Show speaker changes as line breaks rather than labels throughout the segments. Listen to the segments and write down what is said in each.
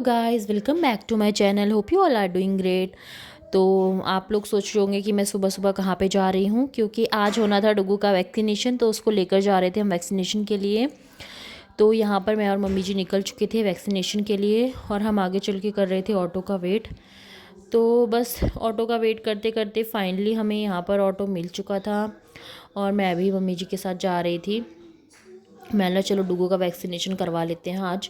Guys, welcome back to my channel. Hope you all are doing great. तो आप लोग सोच रहे होंगे कि मैं सुबह सुबह कहाँ पे जा रही हूँ, क्योंकि आज होना था डुगू का वैक्सीनेशन, तो उसको लेकर जा रहे थे हम वैक्सीनेशन के लिए। तो यहाँ पर मैं और मम्मी जी निकल चुके थे वैक्सीनेशन के लिए और हम आगे चल के कर रहे थे ऑटो का वेट। तो बस ऑटो का वेट करते करते फाइनली हमें यहाँ पर ऑटो मिल चुका था और मैं भी मम्मी जी के साथ जा रही थी। मैंने चलो डुगू का वैक्सीनेशन करवा लेते हैं आज।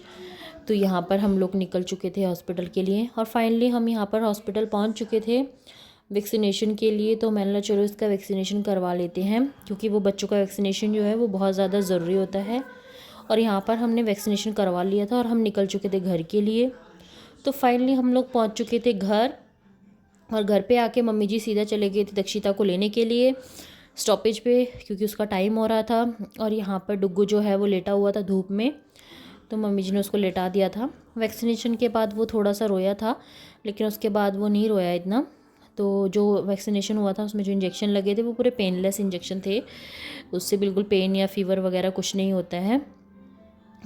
तो यहाँ पर हम लोग निकल चुके थे हॉस्पिटल के लिए और फाइनली हम यहाँ पर हॉस्पिटल पहुँच चुके थे वैक्सीनेशन के लिए। तो मैंने चलो इसका वैक्सीनेशन करवा लेते हैं, क्योंकि वो बच्चों का वैक्सीनेशन जो है वो बहुत ज़्यादा ज़रूरी होता है। और यहाँ पर हमने वैक्सीनेशन करवा लिया था और हम निकल चुके थे घर के लिए। तो फाइनली हम लोग पहुँच चुके थे घर, और घर पे आके मम्मी जी सीधा चले गए थे दक्षिता को लेने के लिए स्टॉपेज पे, क्योंकि उसका टाइम हो रहा था। और यहाँ पर डुग्गू जो है वो लेटा हुआ था धूप में, तो मम्मी जी ने उसको लेटा दिया था। वैक्सीनेशन के बाद वो थोड़ा सा रोया था, लेकिन उसके बाद वो नहीं रोया इतना। तो जो वैक्सीनेशन हुआ था उसमें जो इंजेक्शन लगे थे वो पूरे पेनलेस इंजेक्शन थे, उससे बिल्कुल पेन या फीवर वगैरह कुछ नहीं होता है।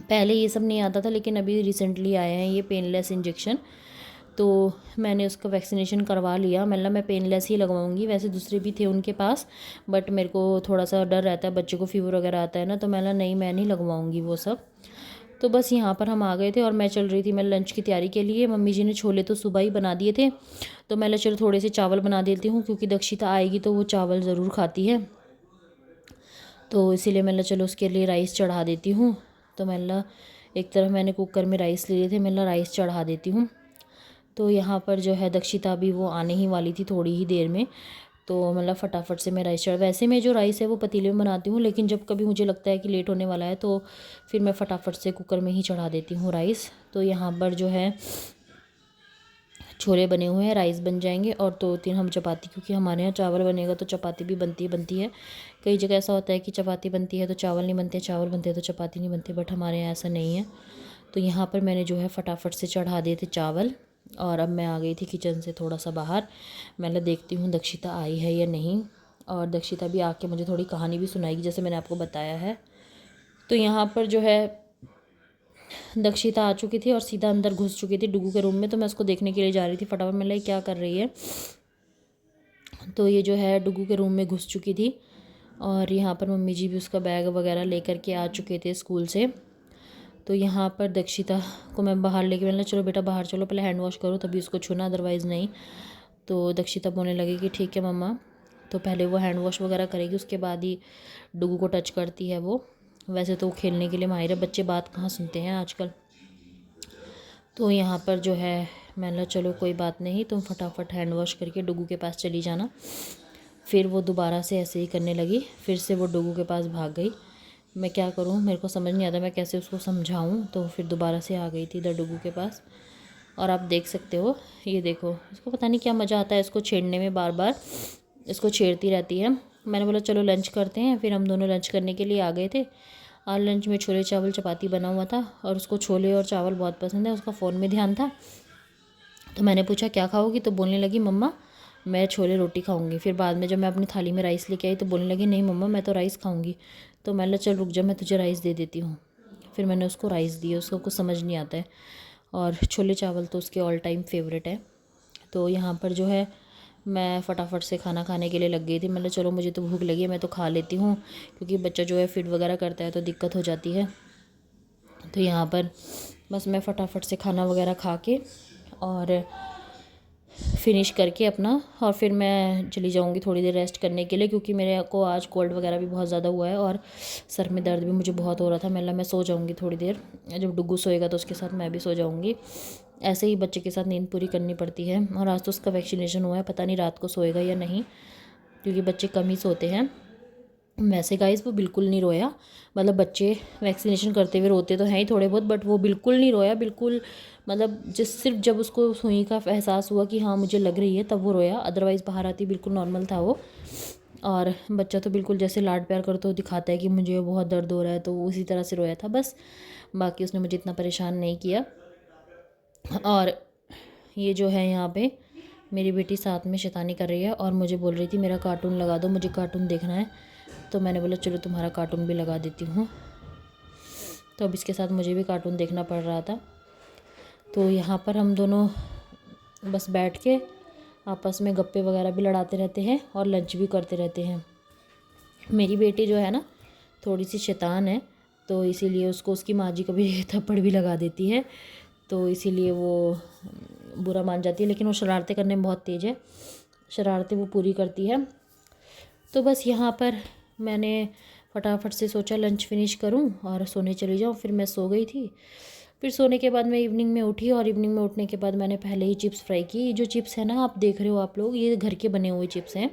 पहले ये सब नहीं आता था, लेकिन अभी रिसेंटली आए हैं ये पेनलेस इंजेक्शन। तो मैंने उसका वैक्सीनेशन करवा लिया। मतलब मैं पेनलेस ही लगवाऊंगी, वैसे दूसरे भी थे उनके पास, बट मेरे को थोड़ा सा डर रहता है, बच्चे को फीवर वगैरह आता है ना, तो मैं नहीं लगवाऊंगी वो सब। तो बस यहाँ पर हम आ गए थे और मैं चल रही थी मैं लंच की तैयारी के लिए। मम्मी जी ने छोले तो सुबह ही बना दिए थे, तो मैं चलो थोड़े से चावल बना देती हूँ, क्योंकि दक्षिता आएगी तो वो चावल ज़रूर खाती है। तो इसीलिए चलो उसके लिए राइस चढ़ा देती हूँ। तो एक तरफ मैंने कुकर में राइस ले लिए थे, राइस चढ़ा देती हूँ। तो यहाँ पर जो है दक्षिता भी वो आने ही वाली थी थोड़ी ही देर में, तो फटाफट से मैं राइस चढ़ा। वैसे मैं जो राइस है वो पतीले में बनाती हूँ, लेकिन जब कभी मुझे लगता है कि लेट होने वाला है तो फिर मैं फटाफट से कुकर में ही चढ़ा देती हूँ राइस। तो यहाँ पर जो है छोले बने हुए हैं, राइस बन जाएंगे और 2-3 हम चपाती, क्योंकि हमारे यहाँ चावल बनेगा तो चपाती भी बनती है। कई जगह ऐसा होता है कि चपाती बनती है तो चावल नहीं बनते, चावल बनते हैं तो चपाती नहीं बनती, बट हमारे यहाँ ऐसा नहीं है। तो यहाँ पर मैंने जो है फटाफट से चढ़ा दिए थे चावल, और अब मैं आ गई थी किचन से थोड़ा सा बाहर। देखती हूँ दक्षिता आई है या नहीं, और दक्षिता भी आके मुझे थोड़ी कहानी भी सुनाएगी जैसे मैंने आपको बताया है। तो यहाँ पर जो है दक्षिता आ चुकी थी और सीधा अंदर घुस चुकी थी डुगू के रूम में। तो मैं उसको देखने के लिए जा रही थी फटाफट, क्या कर रही है। तो ये जो है डुगू के रूम में घुस चुकी थी, और यहाँ पर मम्मी जी भी उसका बैग वगैरह लेकर के आ चुके थे स्कूल से। तो यहाँ पर दक्षिता को मैं बाहर लेके चलो बेटा बाहर चलो, पहले हैंड वॉश करो तभी उसको छूना, अदरवाइज़ नहीं। तो दक्षिता बोलने लगी कि ठीक है मम्मा। तो पहले वो हैंड वॉश वगैरह करेगी, उसके बाद ही डुगू को टच करती है वो। वैसे तो वो खेलने के लिए माहिर है, बच्चे बात कहाँ सुनते हैं आजकल। तो यहाँ पर जो है चलो कोई बात नहीं, तुम फटाफट हैंड वॉश करके डुगू के पास चली जाना। फिर वो दोबारा से ऐसे ही करने लगी, फिर से वो डुगू के पास भाग गई। मैं क्या करूँ, मेरे को समझ नहीं आता मैं कैसे उसको समझाऊँ। तो फिर दोबारा से आ गई थी इधर डुगू के पास, और आप देख सकते हो, ये देखो इसको पता नहीं क्या मज़ा आता है इसको छेड़ने में, बार बार इसको छेड़ती रहती है। मैंने बोला चलो लंच करते हैं, फिर हम दोनों लंच करने के लिए आ गए थे। और लंच में छोले चावल चपाती बना हुआ था, और उसको छोले और चावल बहुत पसंद है, उसका फ़ोन में ध्यान था। तो मैंने पूछा क्या खाओगी, तो बोलने लगी मम्मा मैं छोले रोटी खाऊंगी। फिर बाद में जब मैं अपनी थाली में राइस लेके आई तो बोलने लगी नहीं मम्मा मैं तो राइस खाऊंगी। तो चल रुक जा, मैं तुझे राइस दे देती हूँ। फिर मैंने उसको राइस दिया, उसको कुछ समझ नहीं आता है, और छोले चावल तो उसके ऑल टाइम फेवरेट है। तो यहाँ पर जो है मैं फटाफट से खाना खाने के लिए लग गई थी। चलो मुझे तो भूख लगी है, मैं तो खा लेती हूँ, क्योंकि बच्चा जो है फिट वगैरह करता है तो दिक्कत हो जाती है। तो यहाँ पर बस मैं फटाफट से खाना वगैरह खा के और फिनिश करके अपना, और फिर मैं चली जाऊंगी थोड़ी देर रेस्ट करने के लिए, क्योंकि मेरे को आज कोल्ड वगैरह भी बहुत ज़्यादा हुआ है और सर में दर्द भी मुझे बहुत हो रहा था। मैं सो जाऊंगी थोड़ी देर, जब डुग्गू सोएगा तो उसके साथ मैं भी सो जाऊंगी। ऐसे ही बच्चे के साथ नींद पूरी करनी पड़ती है। और आज तो उसका वैक्सीनेशन हुआ है, पता नहीं रात को सोएगा या नहीं, क्योंकि बच्चे कम ही सोते हैं। वैसे गाइस वो बिल्कुल नहीं रोया, बच्चे वैक्सीनेशन करते हुए रोते तो हैं ही थोड़े बहुत, बट वो बिल्कुल नहीं रोया, बिल्कुल जिस सिर्फ जब उसको सुई का एहसास हुआ कि हाँ मुझे लग रही है तब वो रोया, अदरवाइज़ बाहर आती बिल्कुल नॉर्मल था वो। और बच्चा तो बिल्कुल जैसे लाड प्यार कर तो दिखाता है कि मुझे बहुत दर्द हो रहा है, तो उसी तरह से रोया था बस। बाकी उसने मुझे इतना परेशान नहीं किया। और ये जो है यहाँ पे मेरी बेटी साथ में शैतानी कर रही है और मुझे बोल रही थी मेरा कार्टून लगा दो, मुझे कार्टून देखना है। तो मैंने बोला चलो तुम्हारा कार्टून भी लगा देती हूँ। तो अब इसके साथ मुझे भी कार्टून देखना पड़ रहा था। तो यहाँ पर हम दोनों बस बैठ के आपस में गप्पे वगैरह भी लड़ाते रहते हैं और लंच भी करते रहते हैं। मेरी बेटी जो है ना थोड़ी सी शैतान है, तो इसीलिए उसको उसकी माँ जी कभी थप्पड़ भी लगा देती है, तो इसीलिए वो बुरा मान जाती है। लेकिन वो शरारतें करने में बहुत तेज़ है, शरारतें वो पूरी करती है। तो बस यहाँ पर मैंने फटाफट से सोचा लंच फिनिश करूँ और सोने चली जाऊँ। फिर मैं सो गई थी। फिर सोने के बाद मैं इवनिंग में उठी और इवनिंग में उठने के बाद मैंने पहले ही चिप्स फ्राई की। जो चिप्स है ना आप देख रहे हो आप लोग, ये घर के बने हुए चिप्स हैं।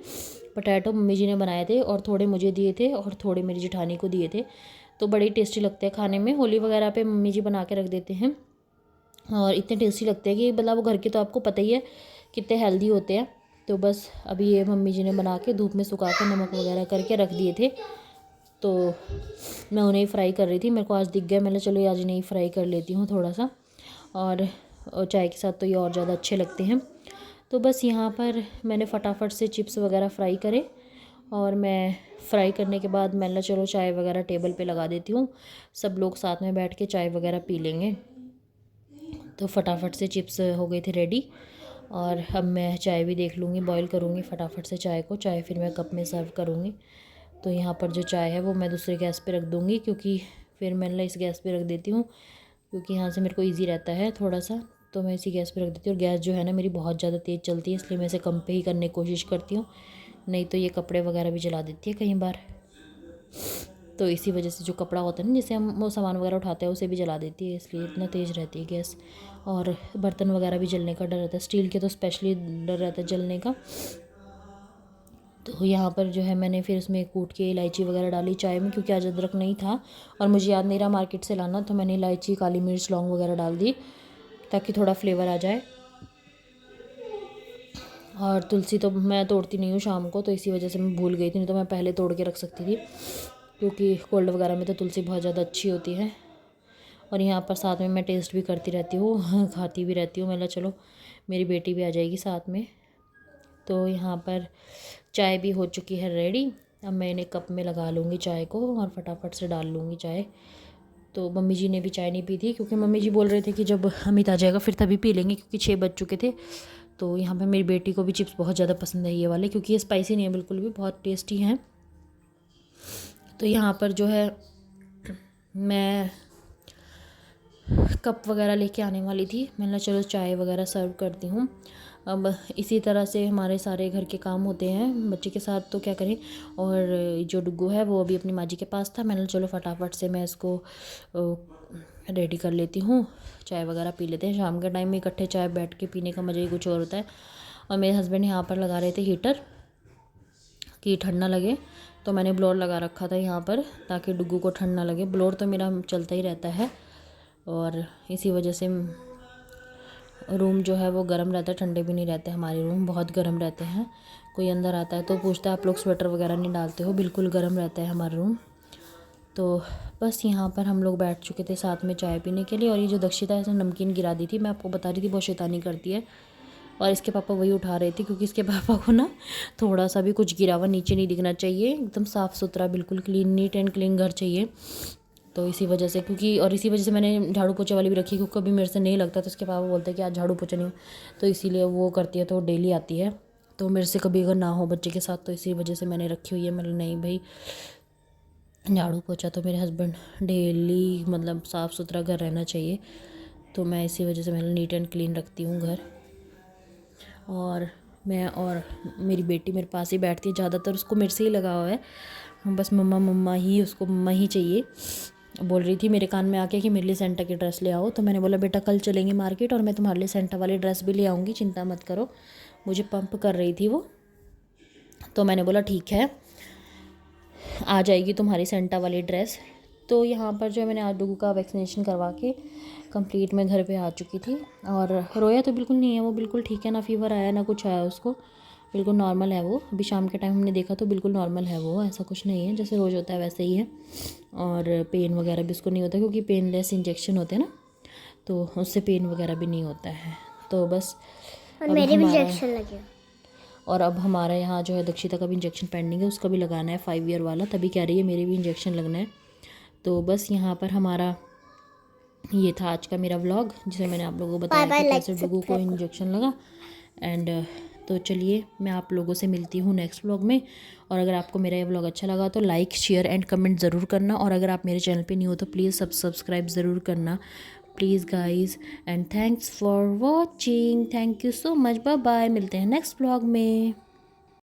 पोटैटो मम्मी जी ने बनाए थे और थोड़े मुझे दिए थे और थोड़े मेरी जेठानी को दिए थे। तो बड़े टेस्टी लगते हैं खाने में। होली वगैरह पे मम्मी जी बना के रख देते हैं और इतने टेस्टी लगते हैं कि मतलब वो घर के, तो आपको पता ही है कितने हेल्दी होते हैं। तो बस अभी ये मम्मी जी ने बना के धूप में सुखा के नमक वगैरह करके रख दिए थे, तो मैं उन्हें फ्राई कर रही थी। मेरे को आज दिख गया, मैंने चलो आज इन्हें फ्राई कर लेती हूँ थोड़ा सा, और चाय के साथ तो ये और ज़्यादा अच्छे लगते हैं। तो बस यहाँ पर मैंने फटाफट से चिप्स वगैरह फ्राई करे और मैं फ्राई करने के बाद मैंने चलो चाय वगैरह टेबल पे लगा देती हूँ, सब लोग साथ में बैठ के चाय वगैरह पी लेंगे। तो फटाफट से चिप्स हो गए थे रेडी और अब मैं चाय भी देख लूँगी, बॉईल करूँगी फटाफट से चाय को। चाय फिर मैं कप में सर्व करूँगी। तो यहाँ पर जो चाय है वो मैं दूसरे गैस पे रख दूँगी, क्योंकि फिर मैंने इस गैस पे रख देती हूँ क्योंकि यहाँ से मेरे को इजी रहता है थोड़ा सा, तो मैं इसी गैस पे रख देती हूँ। और गैस जो है ना मेरी बहुत ज़्यादा तेज़ चलती है, इसलिए मैं इसे कम पे ही करने की कोशिश करती हूँ, नहीं तो ये कपड़े वगैरह भी जला देती है कई बार। तो इसी वजह से जो कपड़ा होता है ना जिससे हम वो सामान वगैरह उठाते हैं उसे भी जला देती है, इसलिए इतना तेज़ रहती है गैस। और बर्तन वगैरह भी जलने का डर रहता है, स्टील के तो स्पेशली डर रहता है जलने का। तो यहाँ पर जो है मैंने फिर उसमें कूट के इलायची वगैरह डाली चाय में, क्योंकि आज अदरक नहीं था और मुझे याद नहीं रहा मार्केट से लाना, तो मैंने इलायची, काली मिर्च, लौंग वगैरह डाल दी ताकि थोड़ा फ्लेवर आ जाए। और तुलसी तो मैं तोड़ती नहीं हूँ शाम को, तो इसी वजह से मैं भूल गई थी, नहीं तो मैं पहले तोड़ के रख सकती थी, क्योंकि कोल्ड वगैरह में तो तुलसी बहुत ज़्यादा अच्छी होती है। और यहाँ पर साथ में मैं टेस्ट भी करती रहती हूँ खाती भी रहती हूँ। मतलब चलो मेरी बेटी भी आ जाएगी साथ में। तो यहाँ पर चाय भी हो चुकी है रेडी। अब मैं इन्हें कप में लगा लूँगी चाय को और फटाफट से डाल लूँगी चाय। तो मम्मी जी ने भी चाय नहीं पी थी, क्योंकि मम्मी जी बोल रहे थे कि जब अमित आ जाएगा फिर तभी पी लेंगे, क्योंकि 6 बज चुके थे। तो यहाँ पे मेरी बेटी को भी चिप्स बहुत ज़्यादा पसंद है ये वाले, क्योंकि ये स्पाइसी नहीं है बिल्कुल भी, बहुत टेस्टी हैं। तो यहाँ पर जो है मैं कप वगैरह लेके आने वाली थी, मैंने चलो चाय वगैरह सर्व करती हूँ। अब इसी तरह से हमारे सारे घर के काम होते हैं बच्चे के साथ, तो क्या करें। और जो डुग्गू है वो अभी अपनी माँ जी के पास था, मैंने चलो फटाफट से मैं इसको रेडी कर लेती हूँ, चाय वगैरह पी लेते हैं। शाम के टाइम में इकट्ठे चाय बैठ के पीने का मज़ा ही कुछ और होता है। और मेरे हस्बैंड यहाँ पर लगा रहे थे हीटर कि ठंड ना लगे, तो मैंने ब्लोअर लगा रखा था यहाँ पर ताकि डुग्गू को ठंड ना लगे। ब्लोअर तो मेरा चलता ही रहता है और इसी वजह से रूम जो है वो गर्म रहता है, ठंडे भी नहीं रहते। हमारे रूम बहुत गर्म रहते हैं, कोई अंदर आता है तो पूछता है आप लोग स्वेटर वगैरह नहीं डालते हो, बिल्कुल गर्म रहता है हमारा रूम। तो बस यहाँ पर हम लोग बैठ चुके थे साथ में चाय पीने के लिए। और ये जो दक्षिता है इसने नमकीन गिरा दी थी, मैं आपको बता रही थी बहुत शैतानी करती है, और इसके पापा वही उठा रहे थे, क्योंकि इसके पापा को ना थोड़ा सा भी कुछ गिरा हुआ नीचे नहीं दिखना चाहिए, एकदम साफ़ सुथरा बिल्कुल क्लीन, नीट एंड क्लीन घर चाहिए। तो इसी वजह से इसी वजह से मैंने झाड़ू पोछे वाली भी रखी, क्योंकि कभी मेरे से नहीं लगता तो इसके पापा बोलते हैं कि आज झाड़ू पोछा नहीं हो, तो इसीलिए वो करती है, तो डेली आती है। तो मेरे से कभी अगर ना हो बच्चे के साथ, तो इसी वजह से मैंने रखी हुई है। मतलब नहीं भाई, झाड़ू पोछा तो मेरे हस्बैंड डेली, मतलब साफ़ सुथरा घर रहना चाहिए, तो मैं इसी वजह से मैं नीट एंड क्लीन रखती हूँ घर। और मैं और मेरी बेटी मेरे पास ही बैठती है, ज़्यादातर उसको मेरे से ही लगा हुआ है, बस मम्मा मम्मा ही, उसको मम्मा ही चाहिए। बोल रही थी मेरे कान में आके कि मेरे लिए सेंटा की ड्रेस ले आओ, तो मैंने बोला बेटा कल चलेंगे मार्केट और मैं तुम्हारे लिए सेंटा वाली ड्रेस भी ले आऊँगी, चिंता मत करो। मुझे पंप कर रही थी वो, तो मैंने बोला ठीक है आ जाएगी तुम्हारी सेंटा वाली ड्रेस। तो यहाँ पर जो मैंने आज डुगू का वैक्सीनेशन करवा के कंप्लीट मैं घर पे आ चुकी थी। और रोया तो बिल्कुल नहीं है, वो बिल्कुल ठीक है, ना फीवर आया ना कुछ आया उसको, बिल्कुल नॉर्मल है वो। अभी शाम के टाइम हमने देखा तो बिल्कुल नॉर्मल है वो, ऐसा कुछ नहीं है, जैसे रोज़ होता है वैसे ही है। और पेन वगैरह भी उसको नहीं होता, क्योंकि पेनलेस इंजेक्शन होते हैं ना, तो उससे पेन वगैरह भी नहीं होता है। तो बस
और मेरे भी इंजेक्शन लगे।
और अब हमारा यहाँ जो है दक्षिता का भी इंजेक्शन पेंडिंग है, उसका भी लगाना है 5 ईयर वाला, तभी कह रही है मेरे भी इंजेक्शन लगना है। तो बस यहाँ पर हमारा ये था आज का मेरा व्लॉग जिसमें मैंने आप लोगों को बताया
Bye bye,
कि
like,
कैसे डुगू को इंजेक्शन लगा। एंड तो चलिए मैं आप लोगों से मिलती हूँ नेक्स्ट व्लॉग में। और अगर आपको मेरा ये व्लॉग अच्छा लगा तो लाइक शेयर एंड कमेंट ज़रूर करना। और अगर आप मेरे चैनल पे न्यू हो तो प्लीज़ सब्सक्राइब ज़रूर करना please guys. And thanks for watching, thank you so much, bye bye, मिलते हैं नेक्स्ट व्लॉग में।